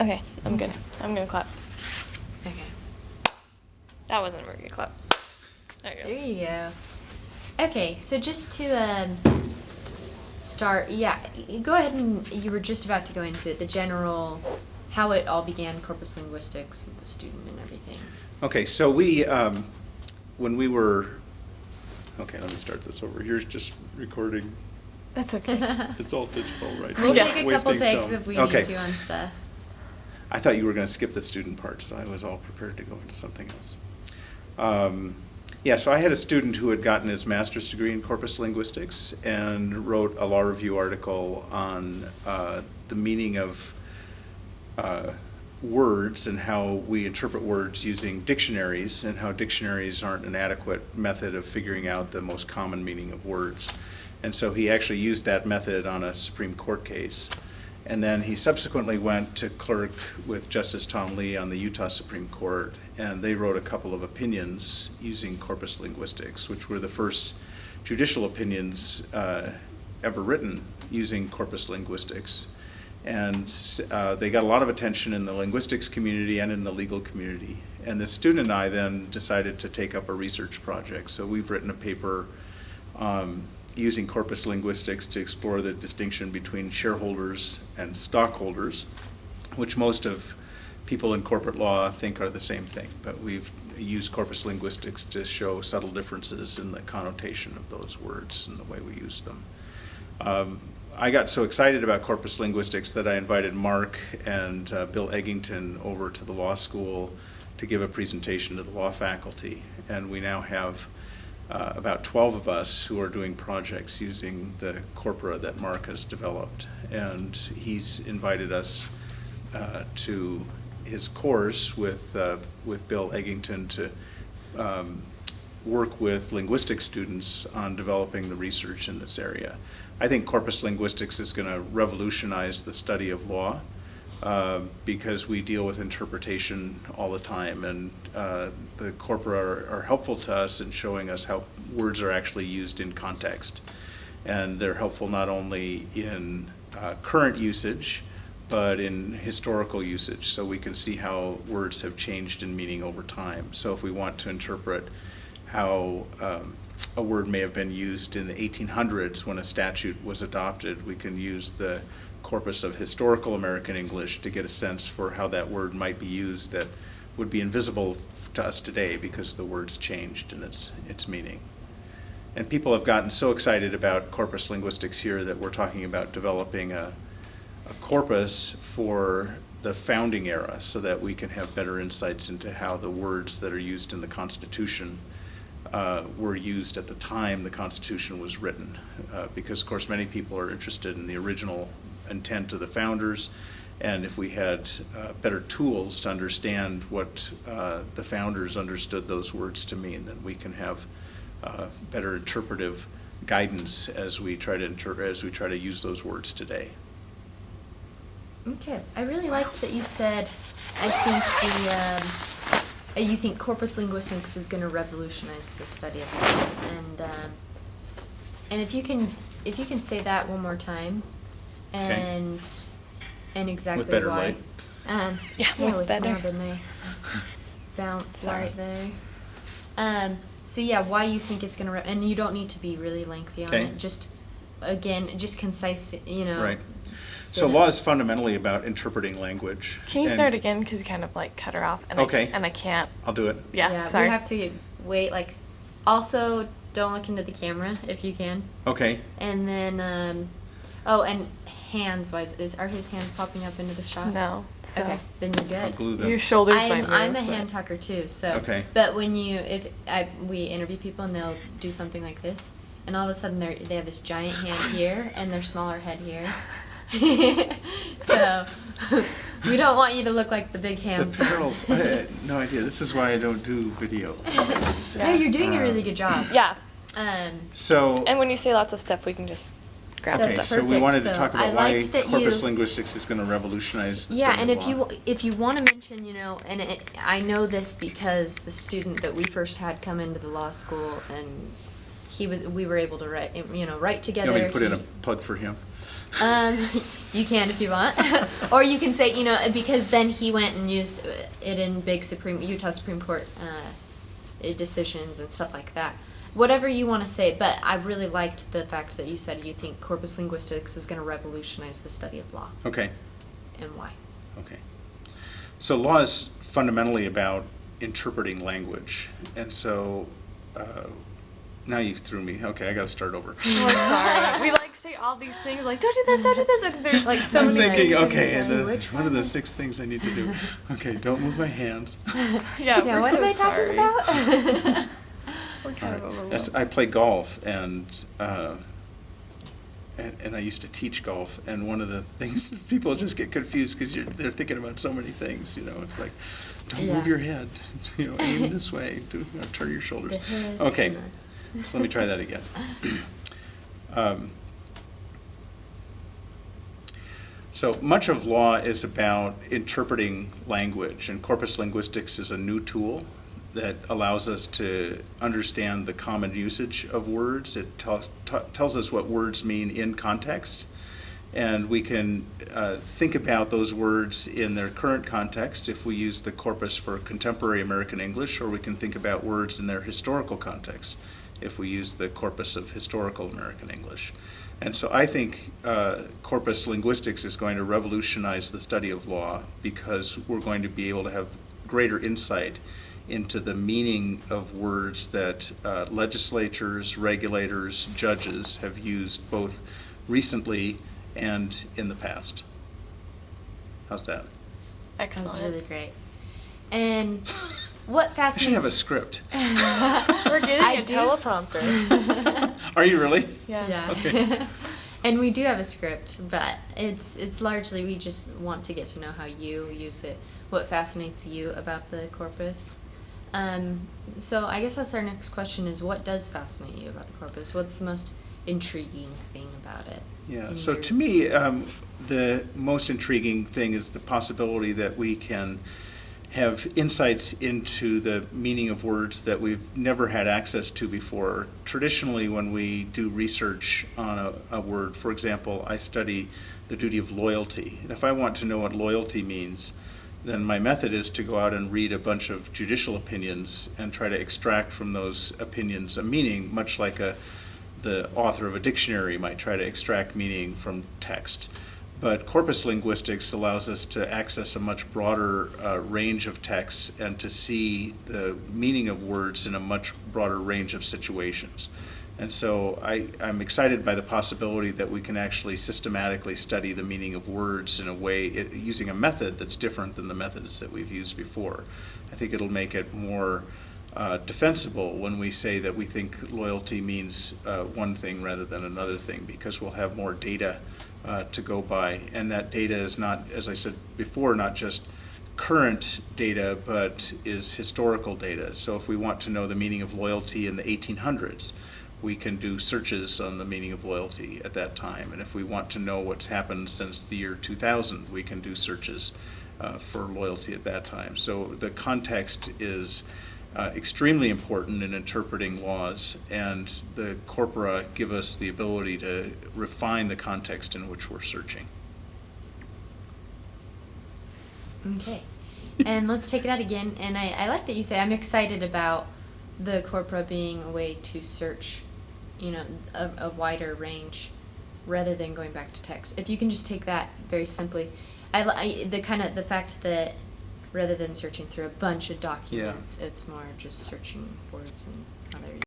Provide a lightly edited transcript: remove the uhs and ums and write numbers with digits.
Okay, I'm good. I'm gonna clap. Okay. That wasn't a very good clap. There you go. There you go. Okay, so just to start, yeah, go ahead and you were just about to go into it, the general, how it all began, corpus linguistics with the student and everything. Okay, so we, when we were, okay, let me start this over. You're just recording. That's okay. It's all digital, right? We'll So take a couple wasting takes film. if we Okay. need to on stuff. I thought you were going to skip the student part, so I was all prepared to go into something else. Yeah, so I had a student who had gotten his master's degree in corpus linguistics and wrote a law review article on the meaning of words and how we interpret words using dictionaries, and how dictionaries aren't an adequate method of figuring out the most common meaning of words. And so he actually used that method on a Supreme Court case. And then he subsequently went to clerk with Justice Tom Lee on the Utah Supreme Court, and they wrote a couple of opinions using corpus linguistics, which were the first judicial opinions ever written using corpus linguistics. And they got a lot of attention in the linguistics community and in the legal community. And the student and I then decided to take up a research project. So we've written a paper using corpus linguistics to explore the distinction between shareholders and stockholders, which most of people in corporate law think are the same thing. But we've used corpus linguistics to show subtle differences in the connotation of those words and the way we use them. I got so excited about corpus linguistics that I invited Mark and Bill Eggington over to the law school to give a presentation to the law faculty. And we now have about 12 of us who are doing projects using the corpora that Mark has developed. And he's invited us to his course with Bill Eggington to work with linguistic students on developing the research in this area. I think corpus linguistics is going to revolutionize the study of law because we deal with interpretation all the time, and the corpora are helpful to us in showing us how words are actually used in context. And they're helpful not only in current usage, but in historical usage, so we can see how words have changed in meaning over time. So if we want to interpret how a word may have been used in the 1800s when a statute was adopted, we can use the corpus of historical American English to get a sense for how that word might be used that would be invisible to us today because the word's changed in its meaning. And people have gotten so excited about corpus linguistics here that we're talking about developing a corpus for the founding era so that we can have better insights into how the words that are used in the Constitution were used at the time the Constitution was written. Because, of course, many people are interested in the original intent of the founders, and if we had better tools to understand what the founders understood those words to mean, then we can have better interpretive guidance as we try to use those words today. Okay, I really liked that you said, I think you think corpus linguistics is going to revolutionize the study of law, and if you can say that one more time, and exactly With better why. light. Yeah, with better. More of a nice bounce right there. So yeah, why you think it's going to, and you don't need to be really lengthy on Okay. it. Just concise. Right. So law is fundamentally about interpreting language. Can you and- start again? Because you kind of like cut her off. And Okay. I can't. I'll do it. Yeah, sorry. We have to wait. Also, don't look into the camera if you can. Okay. And then, and hands-wise, are his hands popping up into the shot? No. So Okay, then you're I'll good. glue them. your shoulders might I'm move, a but- hand tucker too, so. Okay. But when we interview people and they'll do something like this, and all of a sudden they have this giant hand here and their smaller head here. So, we don't want you to look like the big hands. The girls, I had no idea. This is why I don't do video. No, you're doing a really good job. Yeah. So, And when you say lots of stuff, we can just grab okay, That's stuff. so we perfect. wanted to So talk I about why liked that corpus you- linguistics is going to revolutionize the Yeah, study and of law. if you want to mention, and I know this because the student that we first had come into the law school, and we were able to write together. You want me to put in a He- plug for him? You can if you want. Or you can say, because then he went and used it in big Utah Supreme Court decisions and stuff like that. Whatever you want to say, but I really liked the fact that you said you think corpus linguistics is going to revolutionize the study of law. Okay. And why? Okay. So law is fundamentally about interpreting language. And so now you threw me. Okay, I got to start over. Oh, sorry. We say all these things like, don't do this, don't do this, and there's so I'm many thinking, things. okay, and Which what are the 6 things I need to do? Okay, don't move my hands. Yeah, Yeah, we're what so am I sorry. talking about? We're kind of overwhelmed. I play golf, and I used to teach golf, and one of the things, people just get confused because they're thinking about so many things, It's like, don't move Yeah. your head, aim this way, turn your shoulders. The hips Okay, and the- so let me try that again. So much of law is about interpreting language, and corpus linguistics is a new tool that allows us to understand the common usage of words. It tells us what words mean in context, and we can think about those words in their current context if we use the corpus for contemporary American English, or we can think about words in their historical context if we use the corpus of historical American English. And so I think corpus linguistics is going to revolutionize the study of law because we're going to be able to have greater insight into the meaning of words that legislatures, regulators, judges have used both recently and in the past. How's that? That was Excellent. really great. And what I fascinates... should have a script. We're getting I a do. teleprompter. Are you really? Yeah. Yeah. Okay. And we do have a script, but it's largely we just want to get to know how you use it, what fascinates you about the corpus. So I guess that's our next question is what does fascinate you about the corpus? What's the most intriguing thing about it? Yeah, in so your- to me, the most intriguing thing is the possibility that we can have insights into the meaning of words that we've never had access to before. Traditionally, when we do research on a word, for example, I study the duty of loyalty. And if I want to know what loyalty means, then my method is to go out and read a bunch of judicial opinions and try to extract from those opinions a meaning, much like the author of a dictionary might try to extract meaning from text. But corpus linguistics allows us to access a much broader range of texts and to see the meaning of words in a much broader range of situations. And so I'm excited by the possibility that we can actually systematically study the meaning of words in a way, using a method that's different than the methods that we've used before. I think it'll make it more defensible when we say that we think loyalty means one thing rather than another thing, because we'll have more data to go by. And that data is not, as I said before, not just current data, but is historical data. So if we want to know the meaning of loyalty in the 1800s, we can do searches on the meaning of loyalty at that time. And if we want to know what's happened since the year 2000, we can do searches for loyalty at that time. So the context is extremely important in interpreting laws, and the corpora give us the ability to refine the context in which we're searching. Okay. And let's take that again. And I like that you say, I'm excited about the corpora being a way to search, a wider range rather than going back to text. If you can just take that very simply. The fact that rather than searching through a bunch of documents, it's more just searching words and how they're